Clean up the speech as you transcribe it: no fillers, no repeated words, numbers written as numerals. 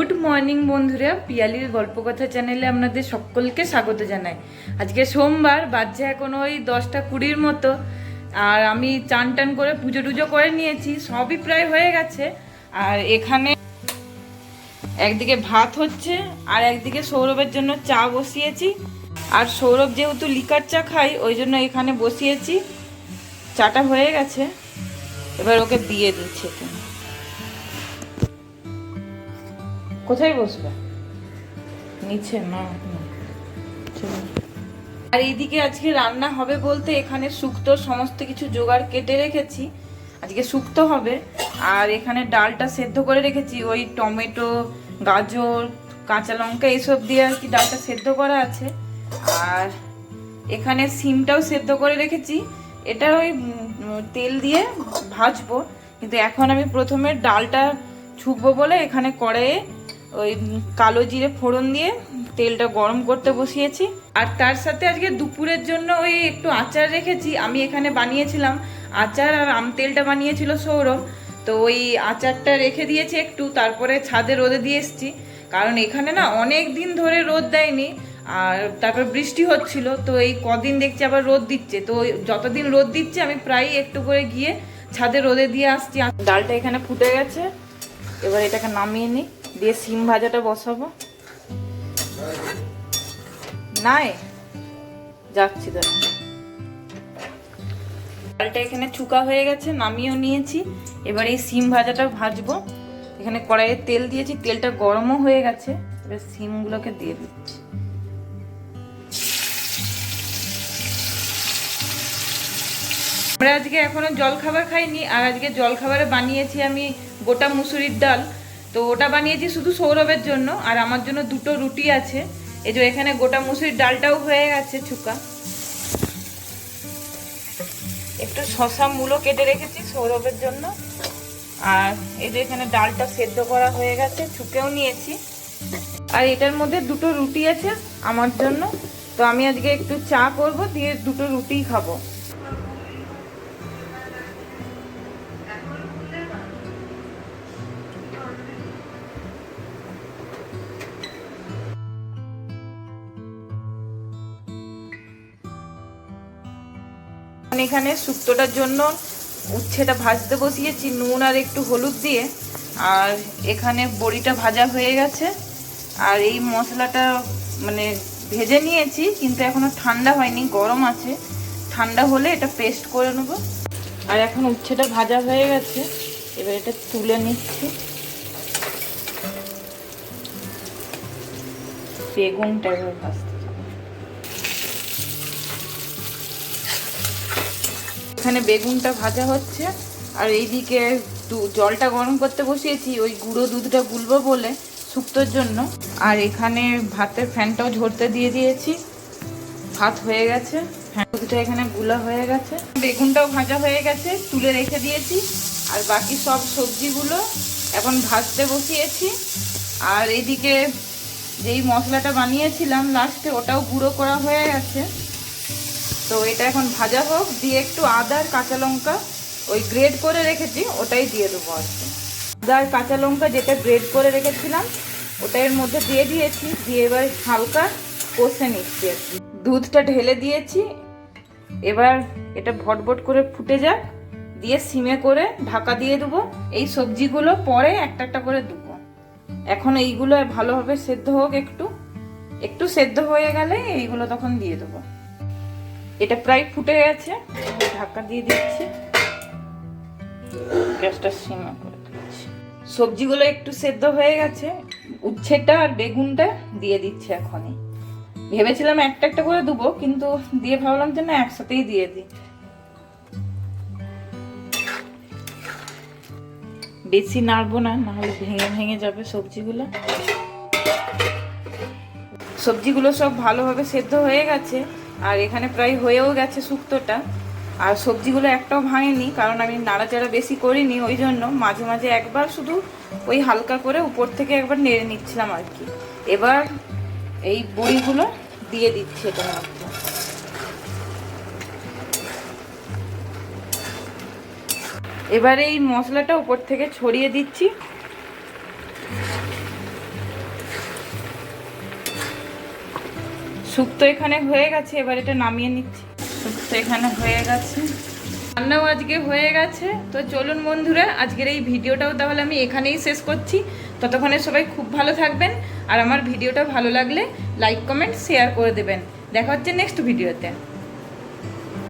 Good morning বন্ধুরা, পিয়ালির গল্পকথা চ্যানেলে আপনাদের সকলকে স্বাগত জানাই। আজকে সোমবার, বাজছে এখন ওই 10টা 20 মতো। আর আমি চান টান করে পুজো টুজো করে নিয়েছি, সবই প্রায় হয়ে গেছে। আর এখানে একদিকে ভাত হচ্ছে আর একদিকে সৌরভের জন্য চা বসিয়েছি। আর সৌরভ যেহেতু লিকার চা খাই, ওই জন্য এখানে বসিয়েছি। চাটা হয়ে গেছে, এবার ওকে দিয়ে দিচ্ছি। এখানে কোথায় বসবে? নিচে না। আর এইদিকে আজকে রান্না হবে বলতে এখানে শুক্তোর সমস্ত কিছু জোগাড় কেটে রেখেছি। আজকে শুক্তো হবে। আর এখানে ডালটা সেদ্ধ করে রেখেছি, ওই টমেটো, গাজর, কাঁচা লঙ্কা এইসব দিয়ে আর কি ডালটা সেদ্ধ করা আছে। আর এখানে সিমটাও সেদ্ধ করে রেখেছি। এটা ওই তেল দিয়ে ভাজবো, কিন্তু এখন আমি প্রথমে ডালটা ছুকবো বলে এখানে কড়াইয়ে ওই কালো জিরে ফোড়ন দিয়ে তেলটা গরম করতে বসিয়েছি। আর তার সাথে আজকে দুপুরের জন্য ওই একটু আচার রেখেছি। আমি এখানে বানিয়েছিলাম আচার, আর আম তেলটা বানিয়েছিল সৌরভ। তো ওই আচারটা রেখে দিয়েছি একটু, তারপরে ছাদে রোদে দিয়ে এসছি। কারণ এখানে না অনেক দিন ধরে রোদ দেয়নি, আর তারপর বৃষ্টি হচ্ছিল। তো এই কদিন দেখছি আবার রোদ দিচ্ছে। তো যতদিন রোদ দিচ্ছে আমি প্রায়ই একটু করে গিয়ে ছাদে রোদে দিয়ে আসছি। ডালটা এখানে ফুটে গেছে, এবার এটাকে নামিয়ে নিই, দিয়ে সিম ভাজাটা বসাবো। নাই যাচ্ছি দাঁড়া। ডালটা এখানে চুকা হয়ে গেছে, নামিয়েও নিয়েছি। এবার এই সিম ভাজাটা ভাজবো। এখানে কড়াইয়ে তেল দিয়েছি, তেলটা গরমও হয়ে গেছে। এবার সিমগুলোকে দিয়ে দিচ্ছি। আমরা আজকে এখনো জল খাবার খাইনি। আর আজকে জল খাবারে বানিয়েছি আমি গোটা মুসুরির ডাল। তো ওটা বানিয়েছি শুধু সৌরভের জন্য, আর আমার জন্য দুটো রুটি আছে। এই যে এখানে গোটা মুসুরির ডালটাও হয়ে গেছে চুকা। একটু শসা মূলো কেটে রেখেছি সৌরভের জন্য। আর এই যে এখানে ডালটা সেদ্ধ করা হয়ে গেছে, ছুকেও নিয়েছি। আর এটার মধ্যে দুটো রুটি আছে আমার জন্য। তো আমি আজকে একটু চা করব, দিয়ে দুটো রুটিই খাবো। এখানে শুক্তোটার জন্য উচ্ছেটা ভাজতে বসিয়েছি নুন আর একটু হলুদ দিয়ে। আর এখানে বড়িটা ভাজা হয়ে গেছে। আর এই মশলাটা মানে ভেজে নিয়েছি, কিন্তু এখনো ঠান্ডা হয়নি, গরম আছে। ঠান্ডা হলে এটা পেস্ট করে নেব। আর এখন উচ্ছেটা ভাজা হয়ে গেছে, এবার এটা তুলে নিচ্ছি। বেগুনটা এবার ভাজতে, এখানে বেগুনটা ভাজা হচ্ছে। আর এইদিকে জলটা গরম করতে বসিয়েছি ওই গুঁড়ো দুধটা গুলবো বলে শুক্তোর জন্য। আর এখানে ভাতের ফ্যানটাও ঝরতে দিয়ে দিয়েছি। ভাত হয়ে গেছে, দুধটা এখানে গুলা হয়ে গেছে। বেগুনটাও ভাজা হয়ে গেছে, তুলে রেখে দিয়েছি। আর বাকি সব সবজিগুলো এখন ভাজতে বসিয়েছি। আর এইদিকে যেই মশলাটা বানিয়েছিলাম লাস্টে, ওটাও গুঁড়ো করা হয়ে গেছে। তো এটা এখন ভাজা হোক, দিয়ে একটু আদা আর কাঁচা লঙ্কা ওই গ্রেড করে রেখেছি ওটাই দিয়ে দেবো আর কি। আদা আর কাঁচা লঙ্কা যেটা গ্রেড করে রেখেছিলাম ওটা এর মধ্যে দিয়ে দিয়েছি, দিয়ে এবার হালকা কষে নিচ্ছি আর কি। দুধটা ঢেলে দিয়েছি, এবার এটা ভটভট করে ফুটে যাক, দিয়ে সিমে করে ঢাকা দিয়ে দেবো। এই সবজিগুলো পরে একটা একটা করে দেবো। এখন এইগুলো ভালোভাবে সেদ্ধ হোক, একটু একটু সেদ্ধ হয়ে গেলে এইগুলো তখন দিয়ে দেবো। এটা প্রায় ফুটে গেছে, ঢাকা দিয়ে দিচ্ছি, গ্যাসটা সিমে করে দিচ্ছি। সবজিগুলো একটু সেদ্ধ হয়ে গেছে, উচ্ছেটা আর বেগুনটা দিয়ে দিচ্ছি এখনই। ভেবেছিলাম একটা একটা করে দেবো, কিন্তু দিয়ে ভাবলাম যে না, একসাথেই দিয়ে দিই। বেশি নাড়বো না, নাহলে ভেঙে ভেঙে যাবে সবজিগুলো। সবজিগুলো সব ভালোভাবে সেদ্ধ হয়ে গেছে, আর এখানে প্রায় হয়েও গেছে শুক্তোটা। আর সবজিগুলো একটাও ভাঙেনি, কারণ আমি নাড়াচাড়া বেশি করিনি, ওই জন্য মাঝে মাঝে একবার শুধু ওই হালকা করে উপর থেকে একবার নেড়ে নিচ্ছিলাম আর কি। এবার এই বড়িগুলো দিয়ে দিচ্ছি এটার মধ্যে। এবারে এই মশলাটা উপর থেকে ছড়িয়ে দিচ্ছি। শুক্তো এখানে হয়ে গেছে, এবার এটা নামিয়ে নিচ্ছি। শুক্তো এখানে হয়ে গেছে, রান্নাও আজকে হয়ে গেছে। তো চলুন বন্ধুরা, আজকের এই ভিডিওটাও তাহলে আমি এখানেই শেষ করছি। ততক্ষণে সবাই খুব ভালো থাকবেন, আর আমার ভিডিওটা ভালো লাগলে লাইক কমেন্ট শেয়ার করে দেবেন। দেখা হচ্ছে নেক্সট ভিডিওতে।